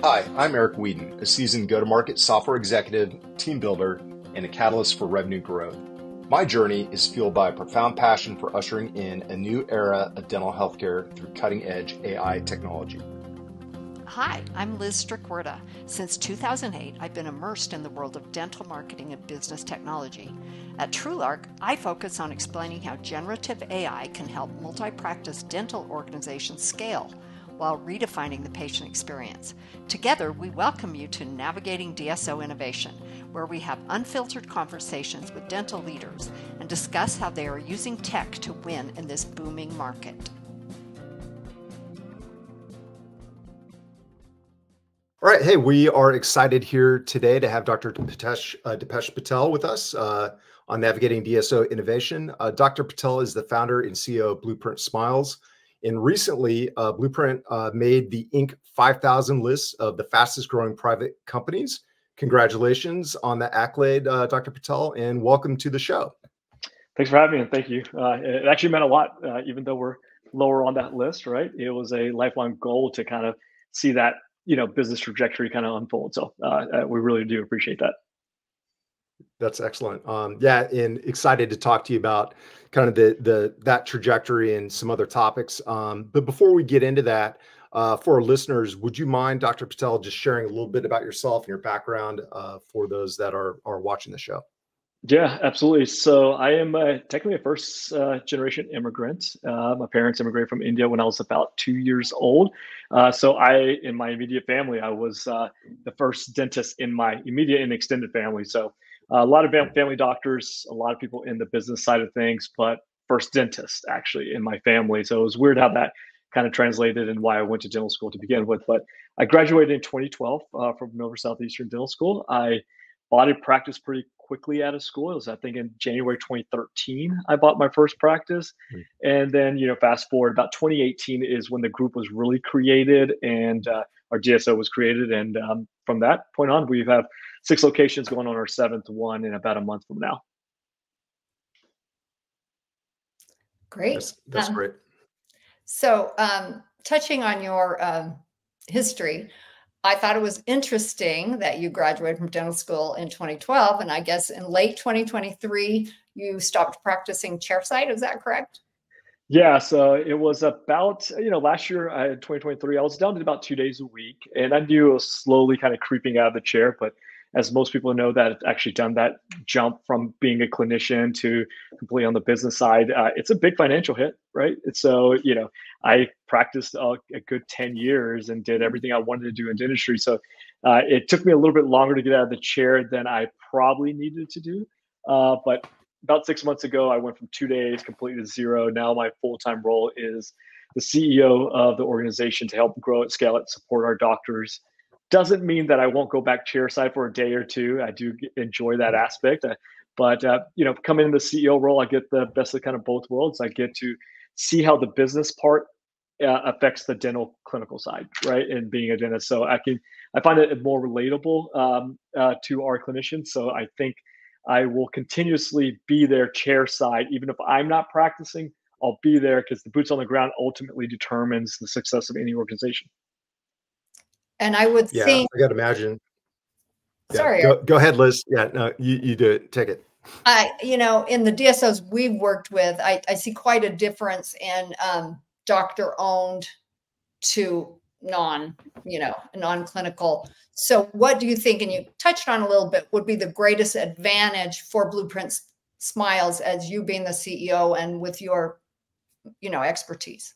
Hi, I'm Eric Whedon, a seasoned go-to-market software executive, team builder, and a catalyst for revenue growth. My journey is fueled by a profound passion for ushering in a new era of dental healthcare through cutting-edge AI technology. Hi, I'm Liz Strickwerda. Since 2008, I've been immersed in the world of dental marketing and business technology. At TrueLark, I focus on explaining how generative AI can help multi-practice dental organizations scale while redefining the patient experience. Together, we welcome you to Navigating DSO Innovation, where we have unfiltered conversations with dental leaders and discuss how they are using tech to win in this booming market. All right, hey, we are excited here today to have Dr. Dipesh Patel with us on Navigating DSO Innovation. Dr. Patel is the founder and CEO of Blueprint Smiles. And recently, Blueprint made the Inc. 5000 list of the fastest growing private companies. Congratulations on the accolade, Dr. Patel, and welcome to the show. Thanks for having me, and thank you. It actually meant a lot, even though we're lower on that list, right? It was a lifelong goal to kind of see that, business trajectory kind of unfold. So we really do appreciate that. That's excellent. Yeah, and excited to talk to you about kind of that trajectory and some other topics. But before we get into that, for our listeners, would you mind, Dr. Patel, just sharing a little bit about yourself and your background for those that are watching the show? Yeah, absolutely. So I am technically a first generation immigrant. My parents immigrated from India when I was about 2 years old. So in my immediate family, I was the first dentist in my immediate and extended family. So a lot of family doctors, a lot of people in the business side of things, but first dentist actually in my family. So it was weird how that kind of translated and why I went to dental school to begin with. But I graduated in 2012 from Nova Southeastern Dental School. I bought a practice pretty quickly out of school. It was, I think, in January 2013, I bought my first practice. And then, fast forward, about 2018 is when the group was really created and our DSO was created. And from that point on, we have 6 locations going on our 7th one in about a month from now. Great. That's great. So touching on your history, I thought it was interesting that you graduated from dental school in 2012, and I guess in late 2023, you stopped practicing chairside. Is that correct? Yeah, so it was about, last year, 2023, I was down to about 2 days a week, and I knew it was slowly kind of creeping out of the chair. But as most people know that have actually done that jump from being a clinician to completely on the business side, it's a big financial hit, right? And so, I practiced a good 10 years and did everything I wanted to do in dentistry. So it took me a little bit longer to get out of the chair than I probably needed to do. But about 6 months ago, I went from 2 days completely to zero. Now my full-time role is the CEO of the organization to help grow it, scale it, support our doctors. Doesn't mean that I won't go back chairside for a day or two. I do enjoy that aspect. But coming in the CEO role, I get the best of kind of both worlds. I get to see how the business part affects the dental clinical side, right? And being a dentist, so I find it more relatable to our clinicians. So I think I will continuously be there chair side, even if I'm not practicing. I'll be there because the boots on the ground ultimately determines the success of any organization. And I would think, I got to imagine. Sorry, go ahead, Liz. Yeah, no, you do it. Take it. In the DSOs we've worked with, I see quite a difference in doctor-owned to non-clinical. So what do you think, and you touched on a little bit, would be the greatest advantage for Blueprint Smiles as you being the CEO and with your, expertise?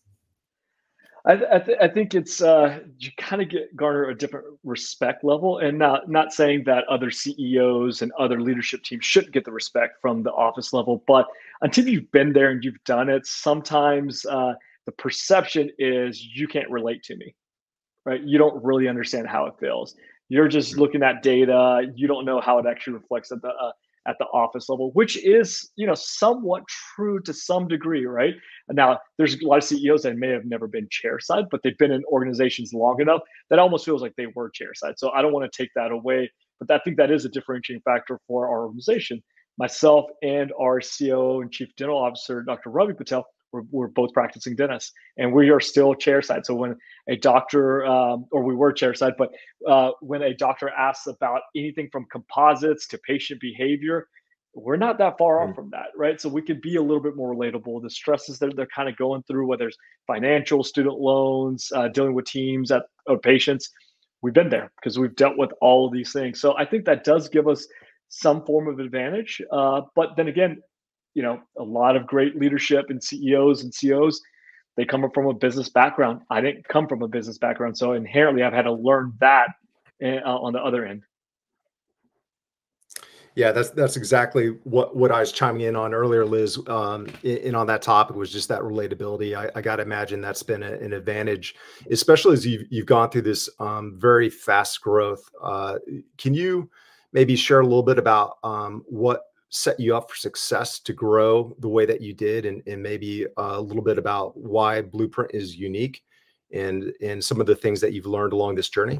I think it's you kind of garner a different respect level, and not saying that other CEOs and other leadership teams shouldn't get the respect from the office level, but until you've been there and you've done it, sometimes the perception is you can't relate to me, right? You don't really understand how it feels. You're just looking at data. You don't know how it actually reflects at the office level, which is somewhat true to some degree, right? Now, there's a lot of CEOs that may have never been chair side, but they've been in organizations long enough that almost feels like they were chair side. So I don't want to take that away, but I think that is a differentiating factor for our organization. Myself and our COO and Chief Dental Officer, Dr. Ravi Patel, We're both practicing dentists, and we are still chairside. So when a doctor, or we were chairside, but when a doctor asks about anything from composites to patient behavior, we're not that far off from that, right? So we could be a little bit more relatable. The stresses that they're kind of going through, whether it's financial, student loans, dealing with teams or patients, we've been there because we've dealt with all of these things. So I think that does give us some form of advantage. But then again, a lot of great leadership and CEOs and COs, they come from a business background. I didn't come from a business background, so inherently I've had to learn that on the other end. Yeah, that's exactly what I was chiming in on earlier, Liz. In on that topic was just that relatability. I got to imagine that's been an advantage, especially as you've gone through this very fast growth. Can you maybe share a little bit about what set you up for success to grow the way that you did, and maybe a little bit about why Blueprint is unique, and some of the things that you've learned along this journey?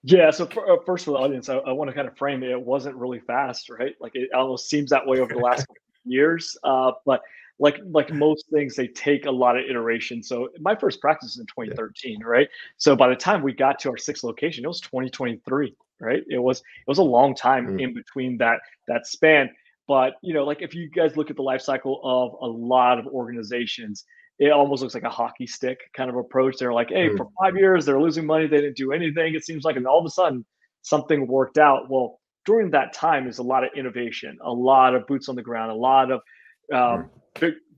Yeah. So first for the audience, I want to kind of frame it. It wasn't really fast, right? Like it almost seems that way over the last couple of years. But like most things, they take a lot of iteration. So my first practice was in 2013, right? So by the time we got to our sixth location, it was 2023, right? It was a long time in between that span. But like if you guys look at the life cycle of a lot of organizations, it almost looks like a hockey stick kind of approach. They're like, hey, for 5 years, they're losing money. They didn't do anything. It seems like, and all of a sudden something worked out. Well, during that time, there's a lot of innovation, a lot of boots on the ground, a lot of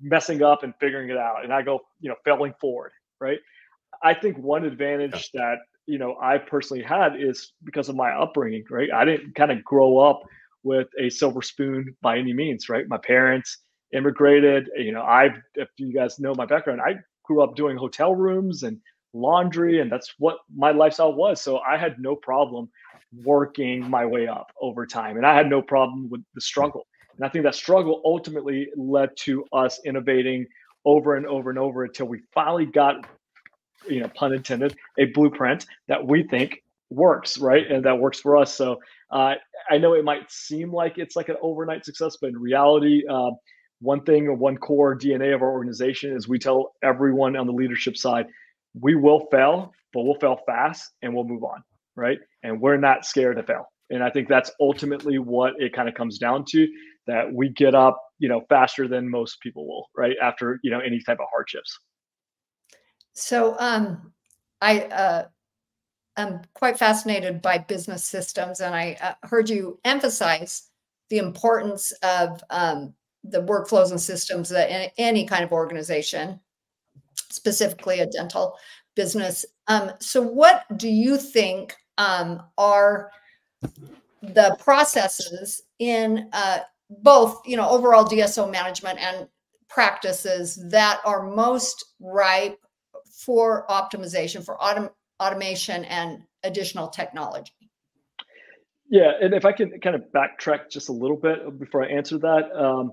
messing up and figuring it out. And I go, failing forward, right? I think one advantage that, I personally had is because of my upbringing, right? I didn't kind of grow up with a silver spoon by any means, right? My parents immigrated. If you guys know my background, I grew up doing hotel rooms and laundry, and that's what my lifestyle was. So I had no problem working my way up over time, and I had no problem with the struggle. And I think that struggle ultimately led to us innovating over and over and over until we finally got, pun intended, a blueprint that we think works, right? And that works for us. So I know it might seem like it's like an overnight success, but in reality, one thing or one core DNA of our organization is we tell everyone on the leadership side, we will fail, but we'll fail fast and we'll move on, right? And we're not scared to fail. And I think that's ultimately what it kind of comes down to, that we get up, faster than most people will, right? After, any type of hardships. So I am quite fascinated by business systems, and I heard you emphasize the importance of the workflows and systems that in any kind of organization, specifically a dental business. So what do you think are the processes in both, overall DSO management and practices that are most ripe for optimization, for automation and additional technology? Yeah, and if I can kind of backtrack just a little bit before I answer that,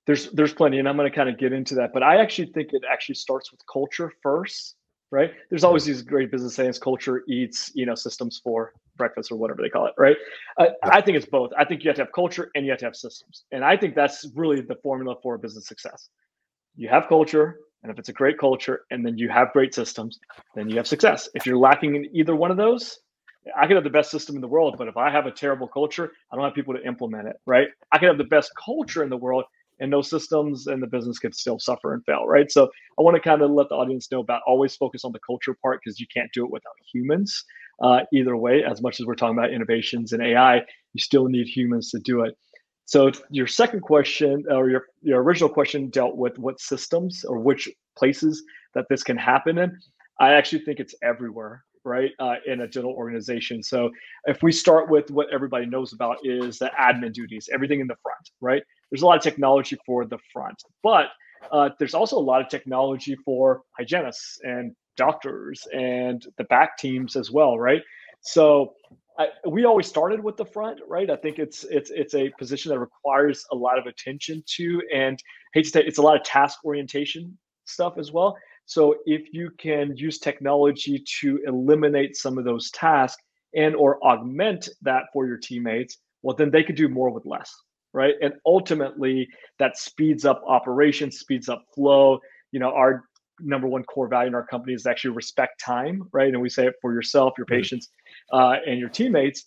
there's plenty, and I'm going to kind of get into that. But I actually think it actually starts with culture first, right? There's always these great business sayings: culture eats, systems for breakfast, or whatever they call it, right? I think it's both. I think you have to have culture and you have to have systems, and I think that's really the formula for business success. You have culture, and if it's a great culture, and then you have great systems, then you have success. If you're lacking in either one of those, I could have the best system in the world, but if I have a terrible culture, I don't have people to implement it, right? I could have the best culture in the world and no systems, and the business could still suffer and fail, right? So I want to kind of let the audience know about always focus on the culture part, because you can't do it without humans. Either way, as much as we're talking about innovations and AI, you still need humans to do it. So your second question, or your original question, dealt with what systems or which places that this can happen in. I actually think it's everywhere, right, in a dental organization. So if we start with what everybody knows about is the admin duties, everything in the front, right? There's a lot of technology for the front, but there's also a lot of technology for hygienists and doctors and the back teams as well, right? So we always started with the front, right? I think it's a position that requires a lot of attention to, and I hate to say, it's a lot of task orientation stuff as well. So if you can use technology to eliminate some of those tasks and or augment that for your teammates, well, then they could do more with less, right? And ultimately that speeds up operations, speeds up flow. Our number one core value in our company is actually respect time, right? And we say it for yourself, your patients, and your teammates.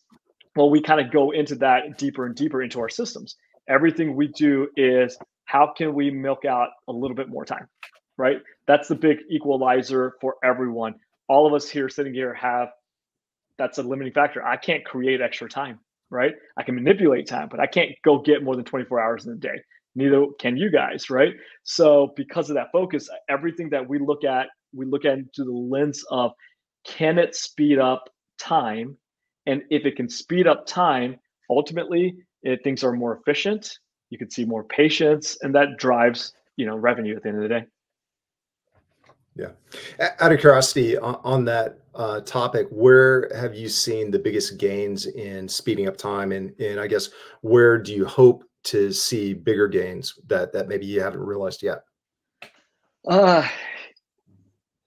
Well, we kind of go into that deeper and deeper into our systems. Everything we do is how can we milk out a little bit more time, right? That's the big equalizer for everyone. All of us here sitting here that's a limiting factor. I can't create extra time, right? I can manipulate time, but I can't go get more than 24 hours in a day. Neither can you guys, right? So because of that focus, everything that we look at into the lens of, can it speed up time? And if it can speed up time, ultimately things are more efficient. You can see more patients, and that drives revenue at the end of the day. Yeah. Out of curiosity, on that topic, where have you seen the biggest gains in speeding up time, and I guess where do you hope to see bigger gains that maybe you haven't realized yet?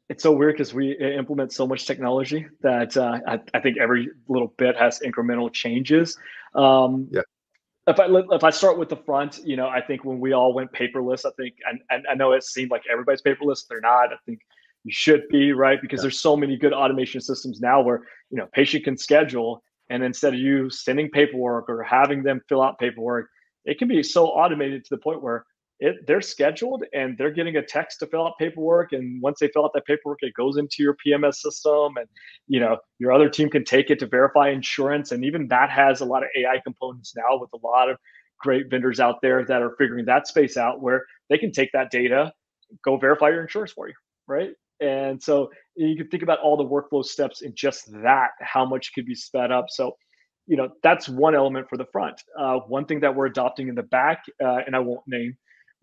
It's so weird because we implement so much technology that I think every little bit has incremental changes. Yeah. If I start with the front, I think when we all went paperless, I know it seemed like everybody's paperless. They're not. I think you should be, right? Because there's so many good automation systems now where, patient can schedule, and instead of you sending paperwork or having them fill out paperwork, it can be so automated to the point where they're scheduled and they're getting a text to fill out paperwork. And once they fill out that paperwork, it goes into your PMS system, and your other team can take it to verify insurance. And even that has a lot of AI components now, with a lot of great vendors out there that are figuring that space out, where they can take that data, go verify your insurance for you, right? And so you can think about all the workflow steps in just that, how much could be sped up. So that's one element for the front. One thing that we're adopting in the back, and I won't name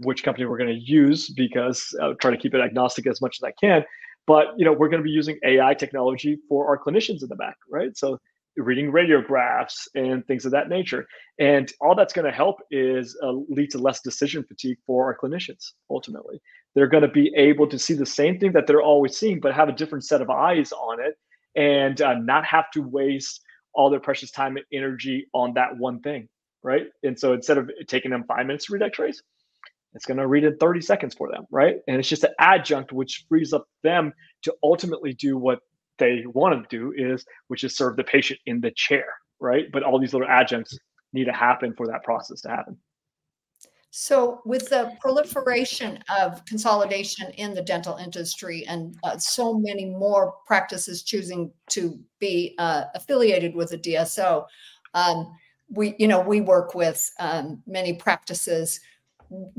which company we're going to use, because I'll try to keep it agnostic as much as I can. But we're going to be using AI technology for our clinicians in the back, right? So reading radiographs and things of that nature, and all that's going to help is lead to less decision fatigue for our clinicians. Ultimately, they're going to be able to see the same thing that they're always seeing, but have a different set of eyes on it, and not have to waste all their precious time and energy on that one thing, right? And so instead of taking them 5 minutes to read X-rays, it's going to read in 30 seconds for them, right? And it's just an adjunct, which frees up them to ultimately do what they want to do, which is serve the patient in the chair, right? But all these little adjuncts need to happen for that process to happen. So with the proliferation of consolidation in the dental industry, and so many more practices choosing to be affiliated with a DSO, we work with many practices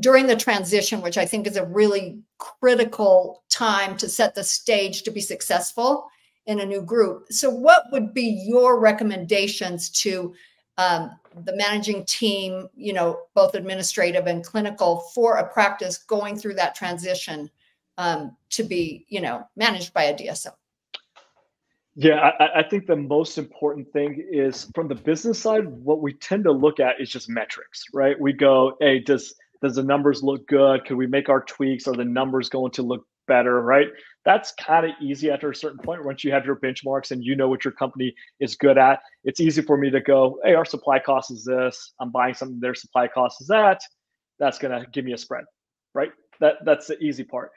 during the transition, which I think is a really critical time to set the stage to be successful in a new group. So what would be your recommendations to the managing team, both administrative and clinical, for a practice going through that transition to be, managed by a DSO? Yeah, I think the most important thing is, from the business side, what we tend to look at is just metrics, right? We go, hey, does the numbers look good? Could we make our tweaks? Are the numbers going to look better, right? That's kind of easy after a certain point. Once you have your benchmarks and you know what your company is good at, it's easy for me to go, hey, our supply cost is this. I'm buying something, their supply cost is that. That's going to give me a spread, right? That's the easy part.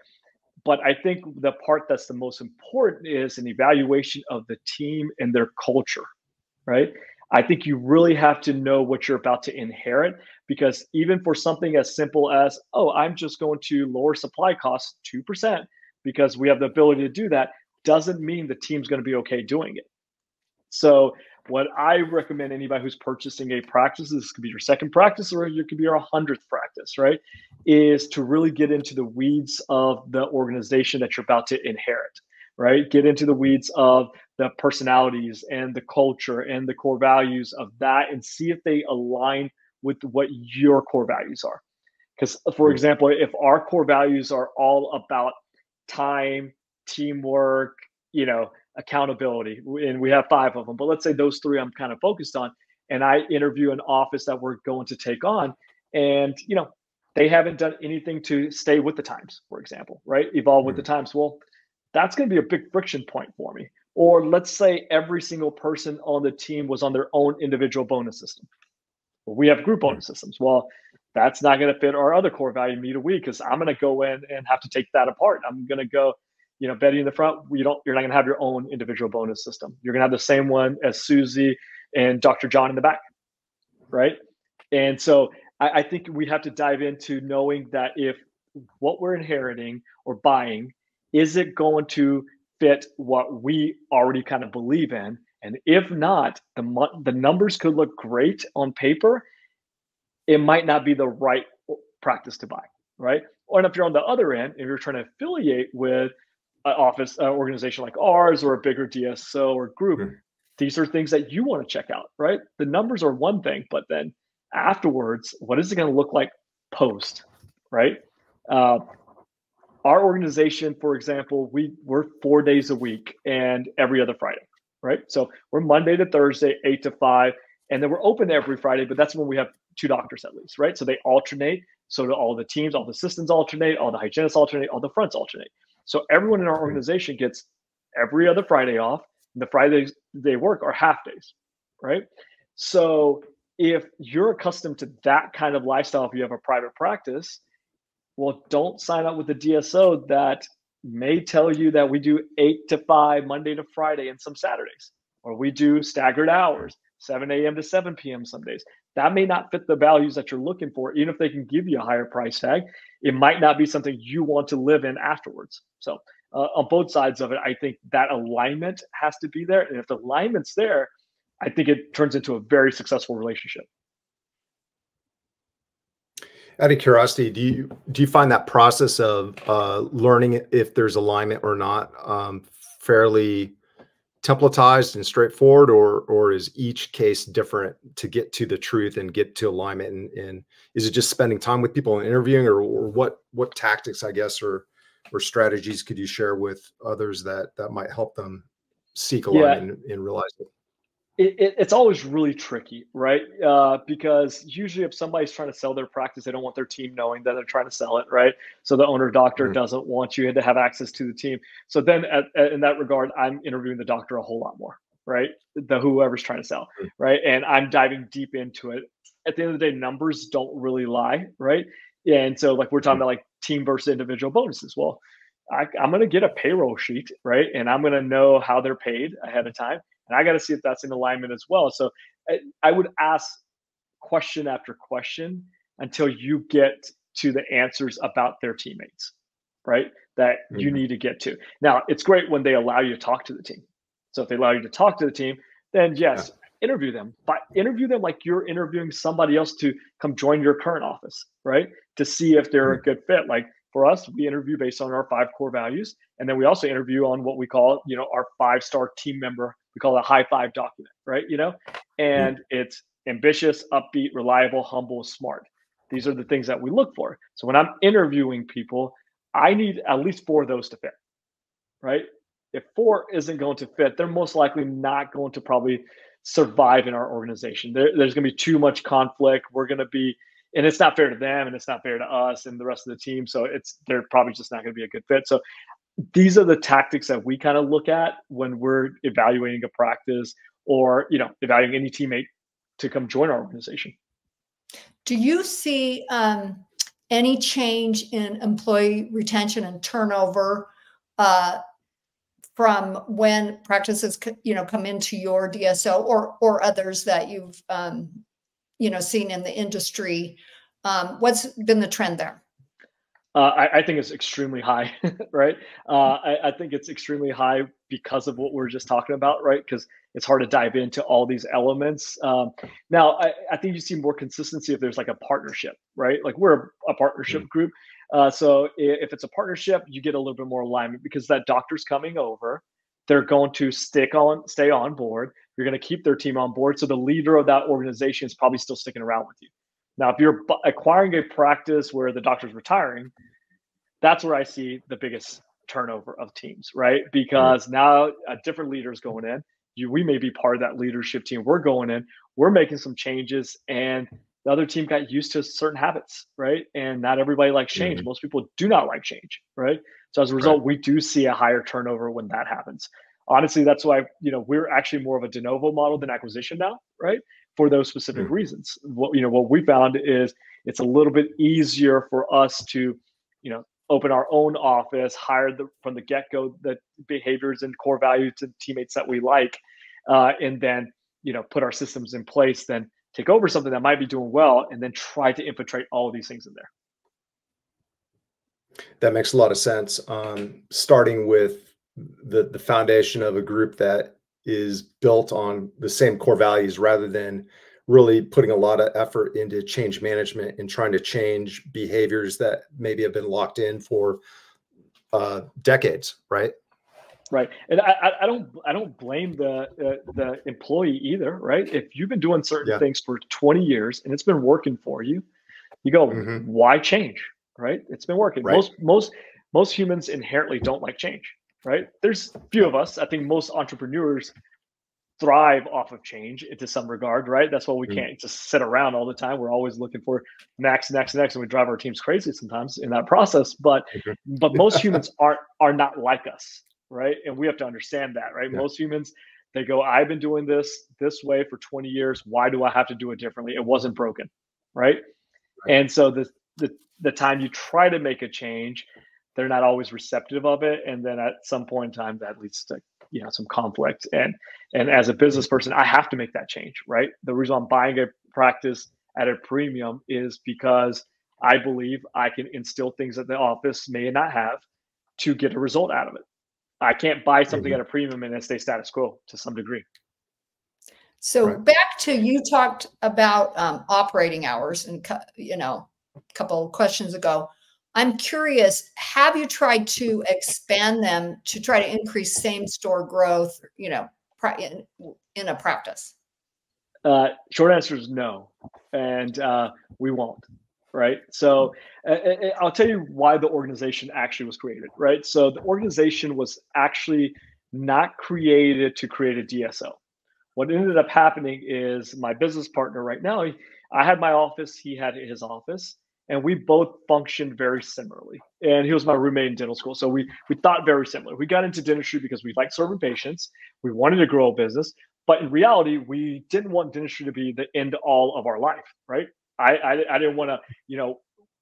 But I think the part that's the most important is an evaluation of the team and their culture, right? I think you really have to know what you're about to inherit, because even for something as simple as, oh, I'm just going to lower supply costs 2% because we have the ability to do that, doesn't mean the team's going to be okay doing it. So what I recommend anybody who's purchasing a practice, this could be your second practice or it could be your 100th practice, right, is to really get into the weeds of the organization that you're about to inherit, right? Get into the weeds of the personalities and the culture and the core values of that, and see if they align with what your core values are. Because, for example, if our core values are all about time, teamwork, accountability, and we have 5 of them, but let's say those 3 I'm kind of focused on, and I interview an office that we're going to take on, and they haven't done anything to stay with the times, for example, right? Evolve with the times. Well, that's going to be a big friction point for me. Or let's say every single person on the team was on their own individual bonus system. Well, we have group bonus systems. Well, that's not going to fit our other core value, meet a week, because I'm going to go in and have to take that apart. I'm going to go, Betty in the front, you're not going to have your own individual bonus system. You're going to have the same one as Susie and Dr. John in the back, right? And so I think we have to dive into knowing that if what we're inheriting or buying, is it going to fit what we already kind of believe in? And if not, the numbers could look great on paper. It might not be the right practice to buy, right? Or if you're on the other end, if you're trying to affiliate with an office organization like ours or a bigger DSO or group, these are things that you want to check out, right? The numbers are one thing, but then afterwards, what is it going to look like post, right? Our organization, for example, we're 4 days a week and every other Friday, right? So we're Monday to Thursday, 8 to 5, and then we're open every Friday, but that's when we have 2 doctors at least, right? So they alternate. So do all the teams, all the assistants alternate, all the hygienists alternate, all the fronts alternate. So everyone in our organization gets every other Friday off. And the Fridays they work are half days, right? So if you're accustomed to that kind of lifestyle, if you have a private practice, well, don't sign up with a DSO that may tell you that we do 8 to 5, Monday to Friday, and some Saturdays, or we do staggered hours, 7 a.m. to 7 p.m. some days. That may not fit the values that you're looking for. Even if they can give you a higher price tag, it might not be something you want to live in afterwards. So on both sides of it, I think that alignment has to be there. And if the alignment's there, I think it turns into a very successful relationship. Out of curiosity, do you find that process of learning if there's alignment or not fairly templatized and straightforward, or is each case different to get to the truth and get to alignment? And is it just spending time with people and interviewing, or what tactics, I guess, or strategies could you share with others that might help them seek alignment and realize it? It's always really tricky, right? Because usually if somebody's trying to sell their practice, they don't want their team knowing that they're trying to sell it, right? So the owner doctor doesn't want you to have access to the team. So then in that regard, I'm interviewing the doctor a whole lot more, right? Whoever's trying to sell, right? And I'm diving deep into it. At the end of the day, numbers don't really lie, right? And so like we're talking about like team versus individual bonuses. Well, I'm going to get a payroll sheet, right? And I'm going to know how they're paid ahead of time. And I got to see if that's in alignment as well. So I would ask question after question until you get to the answers about their teammates, right? That you need to get to. Now, it's great when they allow you to talk to the team. So if they allow you to talk to the team, then yes, interview them. But interview them like you're interviewing somebody else to come join your current office, right? To see if they're a good fit. Like for us, we interview based on our 5 core values. And then we also interview on what we call, our 5-star team member. We call it a high 5 document, right? And it's ambitious, upbeat, reliable, humble, smart. These are the things that we look for. So when I'm interviewing people, I need at least 4 of those to fit, right? If 4 isn't going to fit, they're most likely not going to probably survive in our organization. There's going to be too much conflict. We're going to be, and it's not fair to them, and it's not fair to us and the rest of the team. So they're probably just not going to be a good fit. So these are the tactics that we kind of look at when we're evaluating a practice or, evaluating any teammate to come join our organization. Do you see any change in employee retention and turnover from when practices, come into your DSO or others that you've, seen in the industry? What's been the trend there? I think it's extremely high, right? I think it's extremely high because of what we're just talking about, right? Because it's hard to dive into all these elements. Now, I think you see more consistency if there's like a partnership, right? Like we're a partnership group. So if it's a partnership, you get a little bit more alignment because that doctor's coming over. They're going to stay on board. You're going to keep their team on board. So the leader of that organization is probably still sticking around with you. Now, if you're acquiring a practice where the doctor's retiring, that's where I see the biggest turnover of teams, right? Because now a different leader is going in. We may be part of that leadership team. We're going in, we're making some changes, and the other team got used to certain habits, right? And not everybody likes change. Most people do not like change, right? So as a result, we do see a higher turnover when that happens. Honestly, that's why, we're actually more of a de novo model than acquisition now, right? for those specific reasons. What we found is it's a little bit easier for us to, open our own office, hire from the get-go the behaviors and core values and teammates that we like, and then put our systems in place, then take over something that might be doing well, and then try to infiltrate all of these things in there. That makes a lot of sense. Starting with the foundation of a group that is built on the same core values, rather than really putting a lot of effort into change management and trying to change behaviors that maybe have been locked in for decades, right? Right, and I don't blame the employee either, right? If you've been doing certain things for 20 years and it's been working for you, you go, why change, right? It's been working. Right. Most humans inherently don't like change, right? There's a few of us. I think most entrepreneurs thrive off of change to some regard, right? That's why we can't just sit around all the time. We're always looking for next, and we drive our teams crazy sometimes in that process. But most humans are not like us, right? And we have to understand that, right? Most humans, they go, I've been doing this way for 20 years. Why do I have to do it differently? It wasn't broken, right? And so the time you try to make a change, they're not always receptive of it. And then at some point in time, that leads to some conflict. And as a business person, I have to make that change, right? The reason I'm buying a practice at a premium is because I believe I can instill things that the office may not have to get a result out of it. I can't buy something at a premium and then stay status quo to some degree. So back to, you talked about operating hours, and a couple of questions ago. I'm curious, have you tried to expand them to try to increase same store growth, in a practice? Short answer is no, and we won't, right? So I'll tell you why the organization actually was created, right? So the organization was actually not created to create a DSO. What ended up happening is my business partner right now, I had my office, he had his office, and we both functioned very similarly. And he was my roommate in dental school. So we thought very similar. We got into dentistry because we liked serving patients. We wanted to grow a business. But in reality, we didn't want dentistry to be the end all of our life, right? I didn't want to,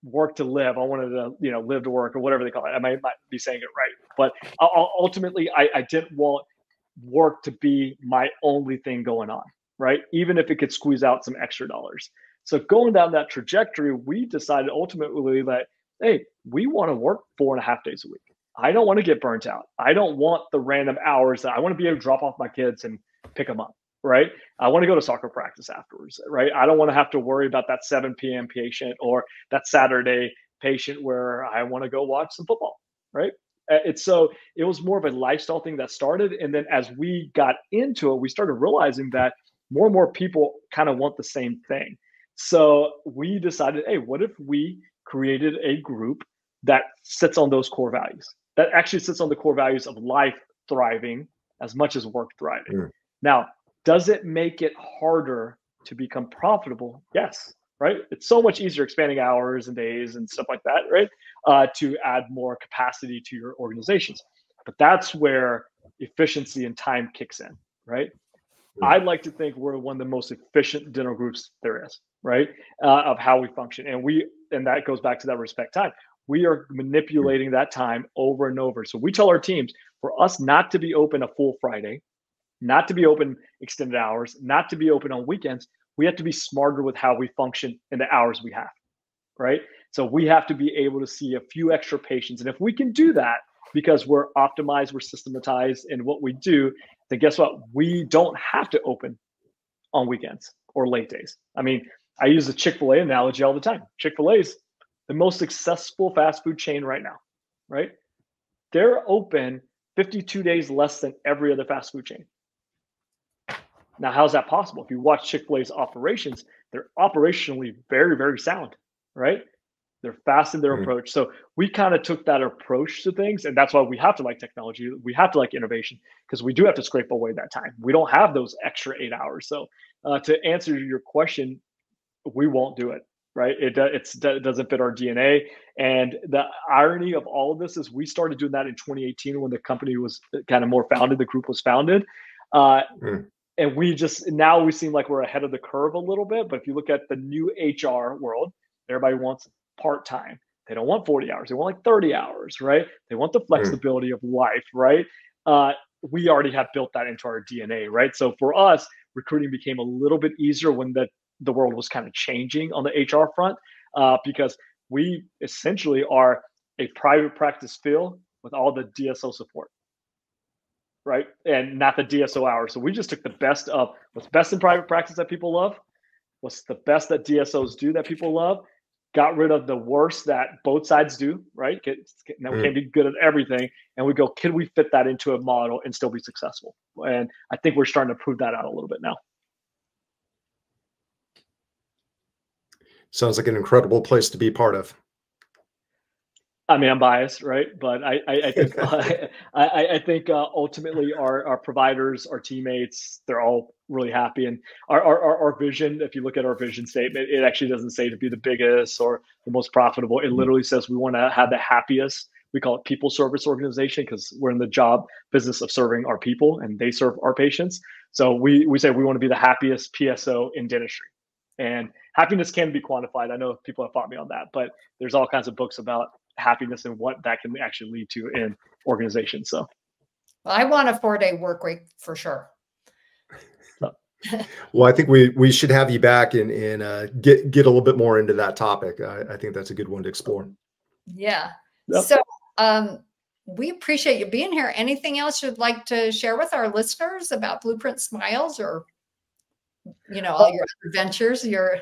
work to live. I wanted to, live to work, or whatever they call it. I might not be saying it right. But ultimately, I didn't want work to be my only thing going on, right? Even if it could squeeze out some extra dollars. So going down that trajectory, we decided ultimately that, hey, we want to work 4.5 days a week. I don't want to get burnt out. I don't want the random hours that I want to be able to drop off my kids and pick them up, right? I want to go to soccer practice afterwards, right? I don't want to have to worry about that 7 p.m. patient or that Saturday patient where I want to go watch some football, right? It was more of a lifestyle thing that started. And then as we got into it, we started realizing that more and more people kind of want the same thing. So we decided, hey, what if we created a group that sits on those core values, that actually sits on the core values of life thriving as much as work thriving? Now, does it make it harder to become profitable? Yes, right? It's so much easier expanding hours and days and stuff like that, right? To add more capacity to your organizations. But that's where efficiency and time kicks in, right? I'd like to think we're one of the most efficient dental groups there is, right? Of how we function. And that goes back to that respect time. We are manipulating that time over and over. So we tell our teams, for us not to be open a full Friday, not to be open extended hours, not to be open on weekends, we have to be smarter with how we function in the hours we have, right? So we have to be able to see a few extra patients. And if we can do that, because we're optimized, we're systematized in what we do, then guess what? We don't have to open on weekends or late days. I mean, I use the Chick-fil-A analogy all the time. Chick-fil-A is the most successful fast food chain right now, right? They're open 52 days less than every other fast food chain. Now, how's that possible? If you watch Chick-fil-A's operations, they're operationally very, very sound, right? They're fast in their approach. So we kind of took that approach to things. And that's why we have to like technology. We have to like innovation, because we do have to scrape away that time. We don't have those extra 8 hours. So to answer your question, we won't do it, right? It doesn't fit our DNA. And the irony of all of this is we started doing that in 2018 when the company was kind of more founded, the group was founded. And now we seem like we're ahead of the curve a little bit. But if you look at the new HR world, everybody wants part-time. They don't want 40 hours. They want like 30 hours, right? They want the flexibility of life, right? We already have built that into our DNA, right? So for us, recruiting became a little bit easier when the world was kind of changing on the HR front, because we essentially are a private practice field with all the DSO support, right? And not the DSO hours. So we just took the best of what's best in private practice that people love, what's the best that DSOs do that people love, got rid of the worst that both sides do, right? Now we can't be good at everything. And we go, can we fit that into a model and still be successful? And I think we're starting to prove that out a little bit now. Sounds like an incredible place to be part of. I mean, I'm biased, right? But I think I think ultimately our providers, our teammates, they're all really happy. And our vision, if you look at our vision statement, it actually doesn't say to be the biggest or the most profitable. It literally says we want to have the happiest. We call it people service organization because we're in the job business of serving our people and they serve our patients. So we say we want to be the happiest PSO in dentistry. And happiness can be quantified. I know people have fought me on that, but there's all kinds of books about happiness and what that can actually lead to in organizations. So well, I want a 4-day work week for sure. Well, I think we should have you back and get a little bit more into that topic. I think that's a good one to explore. Yeah. Yep. So we appreciate you being here. Anything else you'd like to share with our listeners about Blueprint Smiles or, all your adventures you're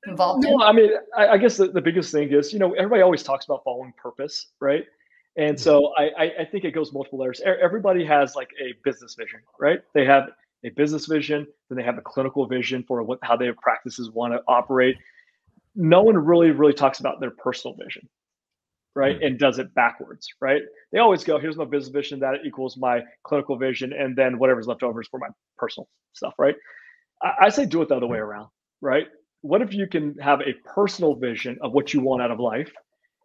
involved in? No, I mean, I guess the biggest thing is, everybody always talks about following purpose, right? And so I think it goes multiple layers. Everybody has like a business vision, right? They have a business vision, then they have a clinical vision for how their practices want to operate. No one really talks about their personal vision, right? And does it backwards, right? They always go, here's my business vision, that equals my clinical vision, and then whatever's left over is for my personal stuff, right? I say do it the other way around, right? What if you can have a personal vision of what you want out of life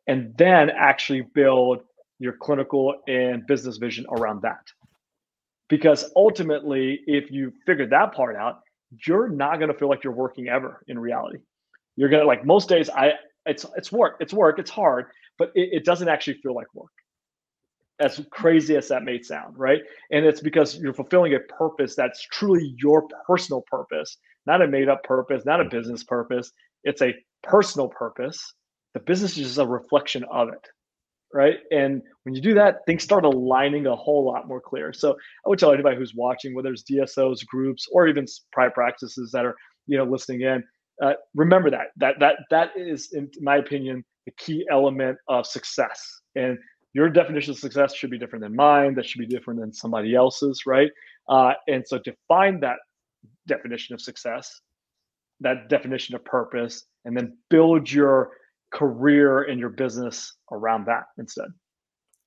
and then actually build your clinical and business vision around that? Because ultimately, if you figure that part out, you're not going to feel like you're working ever in reality. You're going to, like most days, it's work, it's hard, but it doesn't actually feel like work. As crazy as that may sound, right? And it's because you're fulfilling a purpose that's truly your personal purpose, not a made up purpose, not a business purpose. It's a personal purpose. The business is just a reflection of it, right? And when you do that, things start aligning a whole lot more clear. So I would tell anybody who's watching, whether it's DSOs, groups, or even private practices that are listening in, remember that is, in my opinion, the key element of success. And your definition of success should be different than mine. That should be different than somebody else's, right? And so define that definition of success, that definition of purpose, and then build your career and your business around that instead.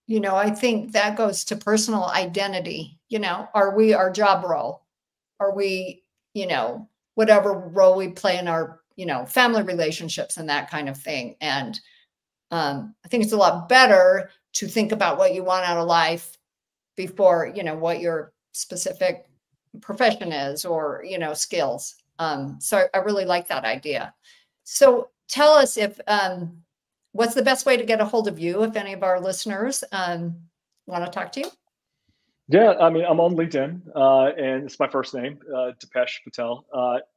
I think that goes to personal identity. Are we our job role? Are we, whatever role we play in our, family relationships and that kind of thing. And I think it's a lot better to think about what you want out of life before, what your specific profession is or, skills. So I really like that idea. So tell us what's the best way to get a hold of you if any of our listeners want to talk to you? Yeah, I mean, I'm on LinkedIn, and it's my first name, Dipesh Patel.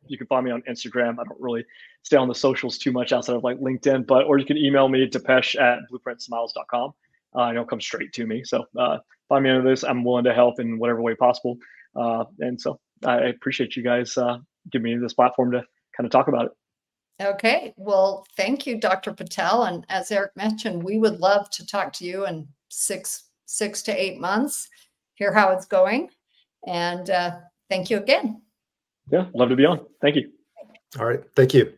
You can find me on Instagram. I don't really stay on the socials too much outside of like LinkedIn, or you can email me, dipesh@blueprintsmiles.com. It'll come straight to me. So find me under this. I'm willing to help in whatever way possible. And so I appreciate you guys giving me this platform to kind of talk about it. Okay. Well, thank you, Dr. Patel. And as Eric mentioned, we would love to talk to you in six to 8 months, hear how it's going. And thank you again. Yeah, love to be on. Thank you. All right. Thank you.